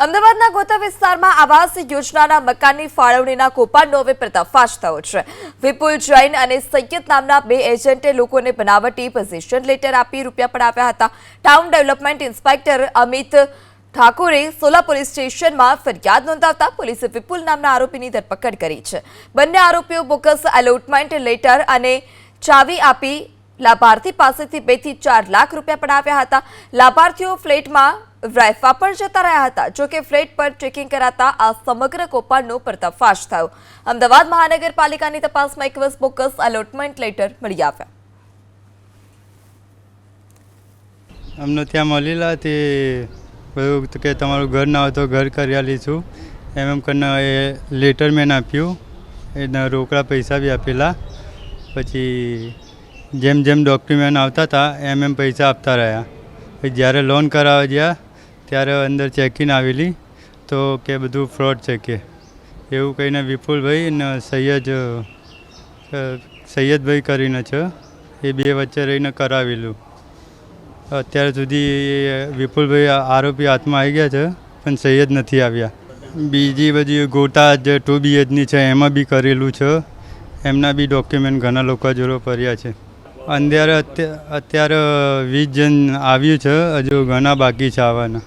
અમદાવાદના ગોતા વિસ્તારમાં આવાસ યોજનાના મકાનની ફાળવણીના કૌભાંડનો હવે પર્દાફાશ થયો છે। વિપુલ જૈન અને સૈયદ નામના બે એજન્ટે લોકોને બનાવટી પોઝિશન લેટર આપી રૂપિયા પડાવ્યા હતા। ટાઉન ડેવલપમેન્ટ ઇન્સ્પેક્ટર અમિત ઠાકોરે સોલા પોલીસ સ્ટેશનમાં ફરિયાદ નોંધાવતા પોલીસે વિપુલ નામના આરોપીની ધરપકડ કરી છે। બંને આરોપીઓ બોગસ એલોટમેન્ટ લેટર અને ચાવી આપી લાભાર્થી પાસેથી 2 થી 4 લાખ રૂપિયા પડાવ્યા હતા। લાભાર્થીઓ ફ્લેટમાં રાયફા પણ જતા રહ્યા હતા। જોકે ફ્લેટ પર ચેકિંગ કરાતા આ સમગ્ર કૌભાંડનો પર્દાફાશ થયો। અમદાવાદ મહાનગરપાલિકાની તપાસમાં એક વર્ષ બોગસ એલોટમેન્ટ લેટર મળી આવ્યા। અમને ત્યાં મળેલા તે કહ્યું કે તમારું ઘર ના હોય તો ઘર કરી આલીશું એમ કરીને એ લેટર મેં આપ્યું, એના રોકડા પૈસા બી આપેલા। પછી જેમ જેમ ડોક્યુમેન્ટ આવતા હતા એમ પૈસા આપતા રહ્યા। પછી જ્યારે લોન કરાવવા ગયા ત્યારે અંદર ચેકિંગ આવેલી તો કે બધું ફ્રોડ છે કે એવું કહીને વિપુલભાઈ અને સૈયદભાઈ કરીને છે એ બે વચ્ચે રહીને કરાવેલું। અત્યાર સુધી વિપુલભાઈ આરોપી હાથમાં આવી ગયા છે પણ સૈયદ નથી આવ્યા। બીજી બધી ગોટા જે 2 BHની છે એમાં બી કરેલું છે, એમના બી ડોક્યુમેન્ટ ઘણા લોકો જોડે પડ્યા છે। અત્યારે 20 જણ આવ્યું છે, હજુ ઘણા બાકી છે આવવાના।